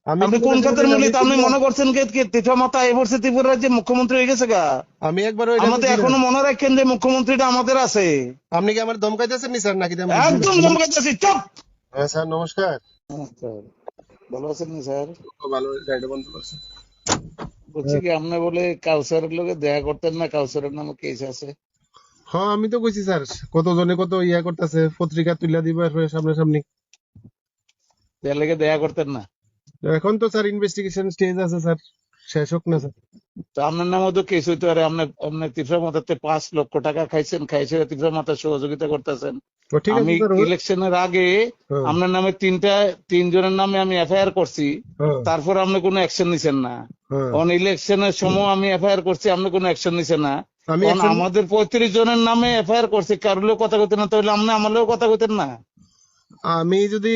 আমি আপনি কি কোন বলেছি খাতের বলেন, মূল্য? আমি আপনি ত্রিপুরা মনে করছেন ত্রিপুরা মাতা এবার ত্রিপুরা রাজ্যে মুখ্যমন্ত্রী হয়ে গেছে গা? আমি একবার ওইটা আমাদের বুঝি না। এখনো মনে রাখেন যে মুখ্যমন্ত্রীটা আমাদের আছে। আপনি কি আমার ধমকাইতেছেন নি স্যার নাকি? আমি বুঝি না। একদম ধমকাইতেছি, চুপ। হ্যাঁ স্যার নমস্কার। নমস্কার, ভালো আছেন না স্যার? ভালো, গাড়িটা বন্ধ করছে। বলছি হ্যাঁ কি আপনি বলে কাউসারের লোকে দেখা করতেন না? কাউসারের নামে কেস আছে। হ্যাঁ, আমি তো কইছি স্যার, কত জনে কত ইয়া করতেছে, পত্রিকা তুলে দিবার সামনে সামনি। তার লেগে দেখা করতেন না? এখন তো স্যার ইনভেস্টিগেশন স্টেজ আছে স্যার, শেষ হোক না স্যার। তো আপনার নামও তো কেস হইতে পারে। আপনি আপনি ত্রিপুরা মাতাতে 5 লক্ষ টাকা খাইছেন, খাইছে ত্রিপুরা মাতার সহযোগিতা করতেছেন। তো ঠিক আছে আমি স্যার। ইলেকশনের আগে হ্যাঁ আপনার নামে তিনজনের নামে আমি এফআইআর করছি, হ্যাঁ তারপর আপনি কোনো অ্যাকশন নিছেন না। হ্যাঁ। অন ইলেকশনের সময় আমি এফআইআর করছি, আপনি কোনো অ্যাকশন নিছেন না। আমি অন অ্যাকশন, আমাদের 35 জনের নামে এফআইআর করছি, কারোর কথা কইতেন না, তাহলে আপনি আমারও কথা কইতেন না? আমি যদি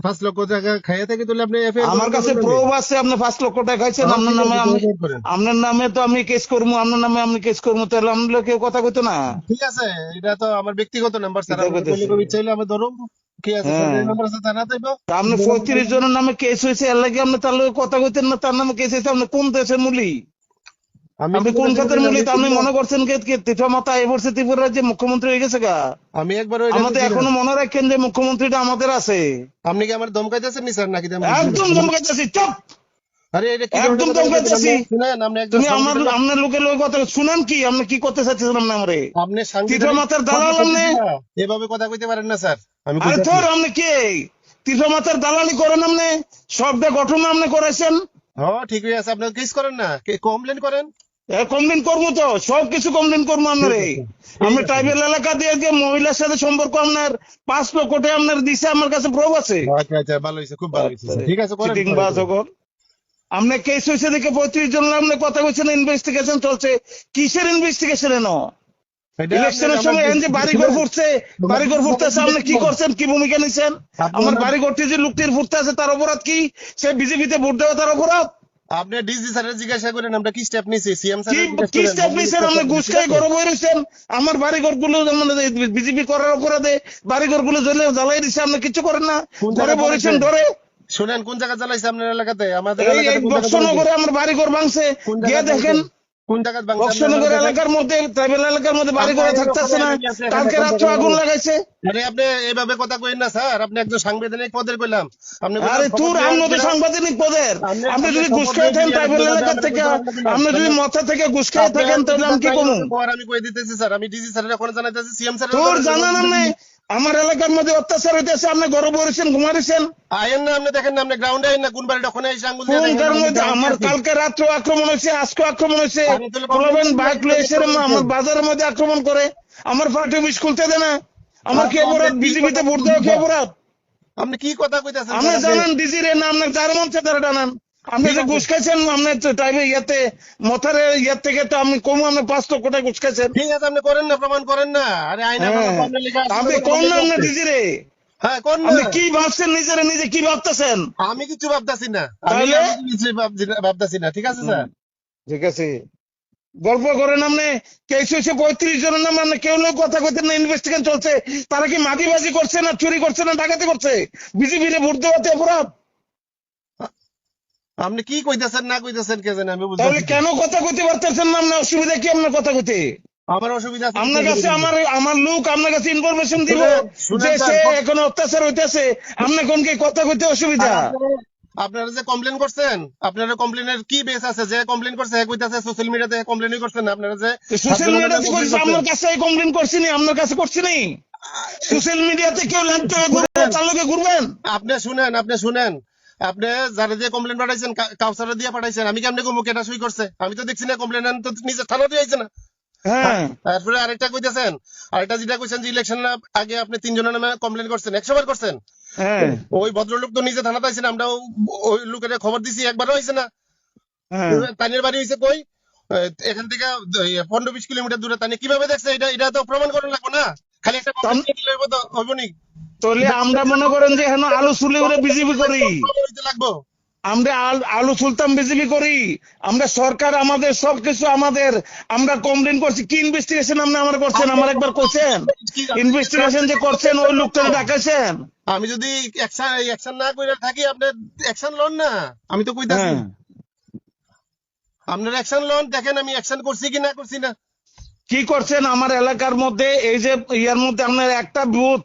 5 লক্ষ টাকা খাইয়া থাকি তাহলে আপনি এফআইআর আমার করবেন কাছে আমার নামে। প্রুফ আছে আপনি 5 লক্ষ টাকা খাইছেন। হ্যাঁ আপনার ঠিক নামে আছে, আমি, এফআইআর করেন। আপনার নামে তো আমি কেস করবো, আপনার নামে আমি কেস করবো, তাহলে আমরা কেউ কথা কইতো না? ঠিক আছে, এটা তো আমার ব্যক্তিগত নাম্বার স্যার, কিতা আপনি কইলে কইতেছে? কবি চাইলে আমি ধরুন। কি আছে স্যার, হ্যাঁ, এই নাম্বার আছে জানা দেব। তা আপনি 35 জনের নামে কেস হয়েছে, এর লাগে আপনি তার লগে কথা কইতেন না? তার নামে কেস হয়েছে, আপনি কোন দেশের মূলি? আমি কি আপনি কোন বলেছি খাতের বলেন, মূলি? আমি তা আপনি ত্রিপুরা, মনে করছেন ত্রিপুরা মাতা এবার ত্রিপুরা রাজ্যে মুখ্যমন্ত্রী হয়ে গেছে গা? আমি একবার ওইটা আমাদের বুঝি না। এখনো মনে রাখেন যে মুখ্যমন্ত্রীটা আমাদের আছে। আপনি কি আমার ধমকাইতেছেন নি স্যার নাকি? আমি বুঝি না। একদম ধমকাইতেছি, চুপ। আরে এটা কি ধরনের একদম কথা কইতেছেন? আপনি ধমকাইতেছি। শুনেন, আপনি একজন তুমি আমার সাংবিধানিক, আপনার লোকের লোক কথা শুনেন কি? আপনি কি করতে চাচ্ছেন আপনি আমারে? আপনি ত্রিপুরা সাংবিধানিক মাতার দালাল কর্মসূচি আপনি? দিয়া এভাবে কথা কইতে পারেন না স্যার, আমি আরে কইতাছি। তোর আপনি কে? ত্রিপুরা মাতার দালালি করেন আপনি? সবটা গঠন আপনি করেছেন। হ্যাঁ ঠিকই আছে, আপনি কেস করেন না, কমপ্লেন করেন। কমপ্লেন করবো তো, সবকিছু কমপ্লেন করবো ঠিক আপনারে। আছে, ঠিক আপনি আছে। ট্রাইবেল এলাকা দিয়ে যে মহিলার সাথে সম্পর্ক আপনার 5 লক্ষ টাকা আপনার দিছে, আমার কাছে প্রুফ আছে। আচ্ছা আচ্ছা, ভালো হয়েছে, খুব ভালো হয়েছে স্যার। ঠিক আছে, করেন চিটিং করেন বাজ করেন। হকর। আপনি কেস হয়েছে দেখে 35 জন আপনি কথা কইছেন, ইনভেস্টিগেশন চলছে। কিসের ইনভেস্টিগেশন এনো? এটা আপনার ইলেকশনের আমার সময় এন যে বাড়িঘর শুনেন, ফুটছে, তোমরা বাড়িঘর কিন্তু ফুটতেছে, আপনি কি দেখবেন, করছেন, কি ভূমিকা নিছেন? আপনি আমার আমার, বাড়িঘরটি যে লোকটির ফুটতে আছে তার অপরাধ কি? সে বিজেপিতে ভোট দেওয়া তার অপরাধ? আপনি ডিসি স্যারের জিজ্ঞাসা করেন আমরা কি স্টেপ নিছি, সিএম কি স্যারের জিজ্ঞাসা কি করেন, স্টেপ আপনি নিছেন? স্টেপ আপনি করবেন, ঘুষ ঠিক খাই আছে? গরম হয়ে রয়েছেন। আমার বাড়িঘর গুলো বিজেপি করার অপরাধে বাড়িঘর গুলো জ্বালাই দিচ্ছে, আপনি কিছু করেন না। কোন ঘরে জায়গায় বসেছেন জ্বালাইছে? ডরে। শুনেন, কোন জায়গায় জ্বালাইছে আপনার এলাকাতে? আমাদের এই এই এলাকাতে কোন জায়গায় জ্বালাইছে? বক্সনগরে আমার বাড়িঘর ভাঙছে, কোন গিয়ে জায়গায় ভাঙছে? দেখেন। কোন জায়গায় ভাঙছে আপনার আমার বক্সনগর দেখেন। এলাকার মধ্যে, ট্রাইবেল এলাকার মধ্যে বাড়ি আমরা ঘরে এই থাকতেছে ওখানে না। এনিমি আছে এখানে, কালকে কোন রাত্রে জায়গায় আগুন ভাঙছে? লাগাইছে। আরে আপনি এইভাবে কথা কইেন না স্যার, আপনি একজন সাংবিধানিক পদের কইলাম, আপনি কইলাম আরে খবর তোর দিয়ে আমনো তো দিলাম। সাংবাদিক পদের। আপনি আপনি আপনি যদি ঘুষ খবর খেয়ে দিয়ে থাকেন দিলেন, ট্রাইবেল আপনি এলাকা আমরা থেকে, কইতে পারেন না দিলাম আপনি যদি তাহলে। মাথা থেকে ঘুষ খেয়ে আপনি থাকেন, যদি তাহলে চান আমি কি তাই করবো? আমাকে পর আমি কই দিতেছি স্যার, আমি ডিসি স্যারের এখন জানাইতেছি, সিএম স্যারের তোর জানাইতেছি। জানান আপনি আমার এলাকার মধ্যে অত্যাচার হইতেছে, আপনি ঘরে বসেছেন, ঘুমাইছেন। আয়েন না, আপনি দেখেন না, আপনি গ্রাউন্ডে আইন না, কোন বাড়িটা ওখানে এসে আঙ্গুল দিয়ে কোন দেখেন না, কারণ আমি মধ্যে? গ্রাউন্ডে আমার আছি। কালকে রাত্রে আক্রমণ হয়েছে, আজকে আক্রমণ হয়েছে। আমি তাহলে কমপ্লেন পোলাবেন করেন না, বাইক এটা লয়ে তো এসে করছেন। আমার বাজারের মধ্যে আক্রমণ করে, আমার পার্টি অফিস খুলতে দেয় না। আমার কি আরে আপনি অপরাধ? কি কথা বিজেপিতে ভোট দেওয়া কি কইতেছেন? অপরাধ? আপনি কি কথা কইতাছেন আপনি স্যার? আপনি জানান ডিজি রে না, আপনার যার মন চায় তারা জানান। আপনি ঠিক যে আছে, ঘুষ খাইছেন, আপনার টাইমে ইয়াতে মথারে ইয়ার থেকে তো আমি কমু, আপনি 5 লক্ষ টাকা ঘুষ খাইছেন। ঠিক আছে, আপনি করেন না, প্রমাণ করেন না। আরে আইন আমার হ্যাঁ, আপনার লেখা আসছে আপনি যখন কোন আমরা নাম না করছি। ডিজি রে? হ্যাঁ কোন না, আপনি কি ভাবছেন নিজেরে, নিজে কি ভাবতেছেন? আমি কিছু ভাবতাছি না, আমি তাহলে আমি কিছু ভাবতাছি না, ঠিক আছে স্যার। ঠিক আছে, গল্প করেন আপনি। কেস হয়েছে 35 জনের নামে, আপনি কেউ লোক কথা কইতেন না। ইনভেস্টিগেশন চলছে। তারা কি মাগিবাজি করছে না চুরি করছে না ডাকাতি করছে? বিজেপির ভোট দেওয়াতে অপরাধ? আপনি কি কইতাছেন না কইতাছেন কে জানে, আমি তাহলে বুঝতেছি না। কেন কথা কইতে পারতেছেন না? আপনার অসুবিধা কি আপনার কথা কইতে? আমার অসুবিধা আছে কিছু আপনার কাছে বলুন। আমার আমার লোক আপনার কাছে ইনফরমেশন দিব শুনেন যে শুনেন স্যার, সে এখন অত্যাচার হইতেছে, আপনার কোন কি কথা কইতে আর অসুবিধা? আপনারা যে কমপ্লেন করছেন, আপনারা কমপ্লেনের কি বেস আছে? যে কমপ্লেন করছে হ্যাঁ কইতাছে সোশ্যাল মিডিয়াতে কমপ্লেনই করছেন না, আপনারা যে সোশ্যাল সাতজনের নামে মিডিয়াতে কমপ্লেন কইছে, করছেন। আপনার কাছে কমপ্লেন করছি নি? আপনার কাছে করছি নি? সোশ্যাল মিডিয়াতে কেউ ল্যাংটা ঘুরবে, শুনেন, তার লগে ঘুরবেন? আপনি শুনেন, আপনি যারা দিয়ে কমপ্লেন পাঠাইছেন, কাউসারে দিয়ে পাঠাইছেন, আমি কেমনে কমু কেটা সই করছে? আমি তো দেখছি না কমপ্লেন, তো নিজে থানা দিয়ে আইছে না। হ্যাঁ তারপরে আরেকটা কইতেছেন, আরেকটা যেটা কইছেন যে ইলেকশন আগে আপনি 3 জনের নামে কমপ্লেন করছেন, 100 বার করছেন। হ্যাঁ ওই ভদ্রলোক তো নিজে থানাতে আইছেন, আমরা ওই লোকের খবর দিছি, একবারও হয়েছে না। হ্যাঁ। তানের বাড়ি হয়েছে কই? এখান থেকে 15-20 কিলোমিটার দূরে। তানি কিভাবে দেখছে? এটা এটা তো প্রমাণ করা লাগবে না, খালি একটা কমপ্লেন দিয়ে দিলে হইব নি? তাহলে আমরা মনে করেন যে এখন আলু চুলি উড়ে বিজেপি করি? প্রমাণ হইতে লাগবো। আমরা আলু সুলতান বিজেপি করি, আমরা সরকার আমাদের সবকিছু আমাদের, আমরা কমপ্লেন করছি, কি ইনভেস্টিগেশন আপনি আমার করছেন? আমার একবার করছেন ইনভেস্টিগেশন যে করছেন ওই লোকটা ডাকাইছেন? আমি যদি অ্যাকশন না করে থাকি আপনি অ্যাকশন লন না, আমি তো কইতাছি হ্যাঁ, আপনার অ্যাকশন লন, দেখেন আমি অ্যাকশন করছি কি না করছি না। কি করছেন আমার এলাকার মধ্যে? এই যে ইয়ার মধ্যে আপনার একটা বুথ,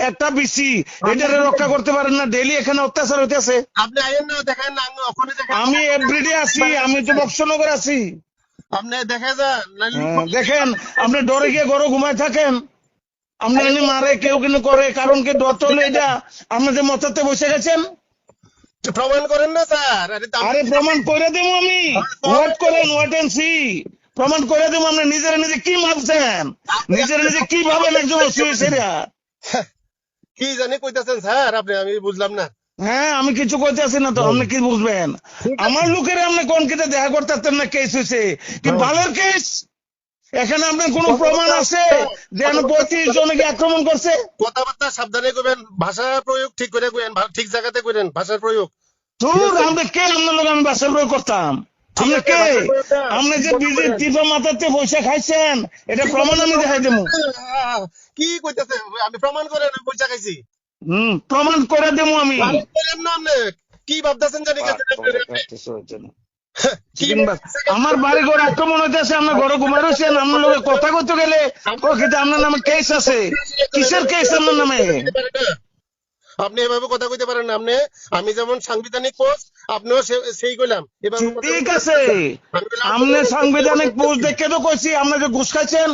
একটা বিসি, এটারে রক্ষা করতে পারেন না? ডেইলি এখানে অত্যাচার হইতেছে। আপনি আইয়েন না, দেখেন না, ওখানে দেখেন, আমি এভরিডে আছি, আমি তো বক্সনগর আছি। আপনি দেখা যান নাইলে দেখেন আপনি ডরে গিয়ে ঘরে ঘুমায় থাকেন, আপনি এনে মারে কেউ কিন্তু করে, কারণ কি ডর হলো এটা আপনি যে মতাতে বসে গেছেন। প্রমাণ করেন না স্যার। আরে প্রমাণ করে দেবো আমি, ওয়েট করেন, ওয়েট এন্ড সি, প্রমাণ করে দেবো। আপনি নিজের নিজে কি ভাবছেন, নিজের নিজে কি ভাবেন একজন সুইসাইডা? কি জানি কইতাছেন স্যার আপনি, আমি বুঝলাম না। হ্যাঁ, আমি কিছু কইতেছি না তো, আপনি কি বুঝবেন? আমার লোকের আপনি কোন কেটে দেখা করতেছেন না, কেস হয়েছে কি ভালোর কেস? এখানে আপনার কোন প্রমাণ আছে যে 35 জনকে আক্রমণ করছে? কথাবার্তা সাবধানে কইবেন, ভাষা প্রয়োগ ঠিক করে কইবেন, ঠিক জায়গাতে কইবেন ভাষার প্রয়োগ। তোর আমরা কে আপনার লোক আমি বাসা প্রয়োগ করতাম? আপনি কে? আপনি যে বিজেপি টিপা মাথাতে পয়সা খাইছেন এটা প্রমাণ আমি দেখাই দেবো। কি কইতাছে? আমি প্রমাণ করেন আমি পয়সা খাইছি। প্রমাণ করে দেবো আমি। আরে বলেন না আপনি কি ভাবতাছেন জানি গেছে কি আমার বাড়ি ঘর আক্রমণ হইতেছে, আপনার ঘরে ঘুমাই রয়েছেন, আপনার লোকের কথা কইতে গেলে কিন্তু আপনার নামে কেস আছে। কিসের কেস আপনার নামে? আপনি এভাবে কথা কইতে পারেন না। আপনি, আমি যেমন সাংবিধানিক পোস্ট আপনিও সেই কইলাম এভাবে কথা ঠিক কইতে আছে, আমি বললাম, আপনি সাংবিধানিক পোস্ট দেখে তো কইছি, আপনি যে ঘুষ খাইছেন,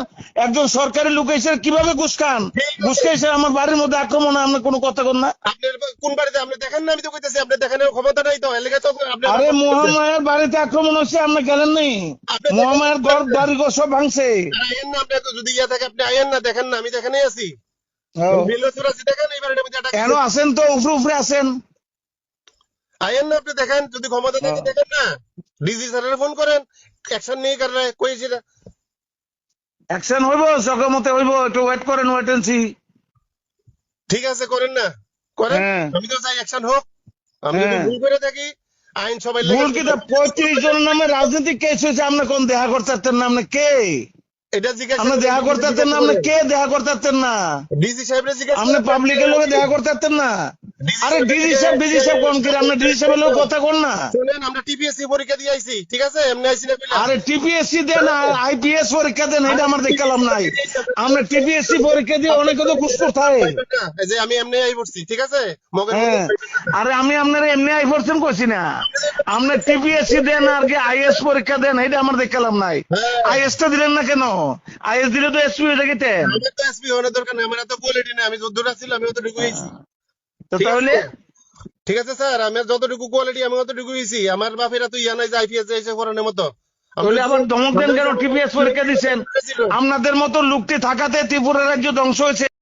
একজন সরকারি লোক এসে কিভাবে ঘুষ খান? ঘুষ খাইছে আমার বাড়ির মধ্যে আক্রমণ, আপনি কোনো কথা কন না। আপনার কোন বাড়িতে আপনি দেখেন না? আমি তো কইতাছি আপনি দেখানোর ক্ষমতা নাই তো, এলাকা তো আপনি। আরে মহামায়ার বাড়িতে আক্রমণ হচ্ছে, আপনি গেলেন নি? মহামায়ার ঘর বাড়ি ঘর সব ভাঙছে। আইয়েন না, আপনি যদি ইয়া থাকে আপনি আইয়েন না, দেখেন না আমি দেখানেই আছি। বিলসুর আছি, দেখেন এই বাড়িটার মধ্যে কেন আছেন তো, উপরে উপরে আছেন। আইয়েন না, আপনি দেখেন যদি ক্ষমতা থাকে দেখেন না। ডিজি স্যারের ফোন করেন, অ্যাকশন নিয়ে কার কইছি না। অ্যাকশন হইব, চকের মতে হইব, একটু ওয়েট করেন, ওয়েট এন্ড সি। ঠিক আছে করেন না, করেন। হ্যাঁ। আমি তো চাই অ্যাকশন হোক। আমি যদি হ্যাঁ। ভুল করে থাকি আইন সবাই ভুল কি? 35 জনের নামে রাজনৈতিক কেস হয়েছে, আপনি কোন দেখা করতেন না? আপনি কে? এটা জিজ্ঞাসা আপনি দেখা করতেন না? আপনি কে দেখা করতেন না? ডিজি সাহেবরে জিজ্ঞাসা আপনি পাবলিকের লোকে দেখা করতেন না? আরে ডিজি সাহেব বিজি সাহেব কোন কি? আপনি ডিজি সাহেবের লোক কথা কোন না? শুনেন, আমরা টিপিএসসি পরীক্ষা দিয়ে আইছি, ঠিক আছে? এমনি আইছি না কইলা। আরে টিপিএসসি দেন আর আইপিএস পরীক্ষা দেন, এটা আমার দেখালাম নাই। আমরা টিপিএসসি পরীক্ষা দিয়ে অনেকে তো ঘুষ কোথায়। এই যে আমি এমনি আই পড়ছি, ঠিক আছে? মগের হ্যাঁ, আরে আমি আপনারা এমনি আই পড়ছেন কইছি না, আপনি টিপিএসসি দেন আর কি আইএস পরীক্ষা দেন, এটা আমার দেখালাম নাই। আইএস টা দিলেন না কেন? আইএস দিলে তো এসপি হয়ে যেতেন। আমার তো এসপি হওয়ার দরকার নেই, আমার এত কোয়ালিটি নেই, আমি যতটা ছিল আমি অতটুকু হয়েছি। তো তাহলে ঠিক আছে স্যার, আমি যতটুকু কোয়ালিটি আমি অতটুকু হয়েছি। আমার বাপেরা তো ইয়া নাই যে আইপিএস এসে করানোর মতো। তাহলে আবার ধমক দেন কেন? টিপিএস পরীক্ষা দিচ্ছেন, আপনাদের মতো লোকটি থাকাতে ত্রিপুরা রাজ্য ধ্বংস হয়েছে।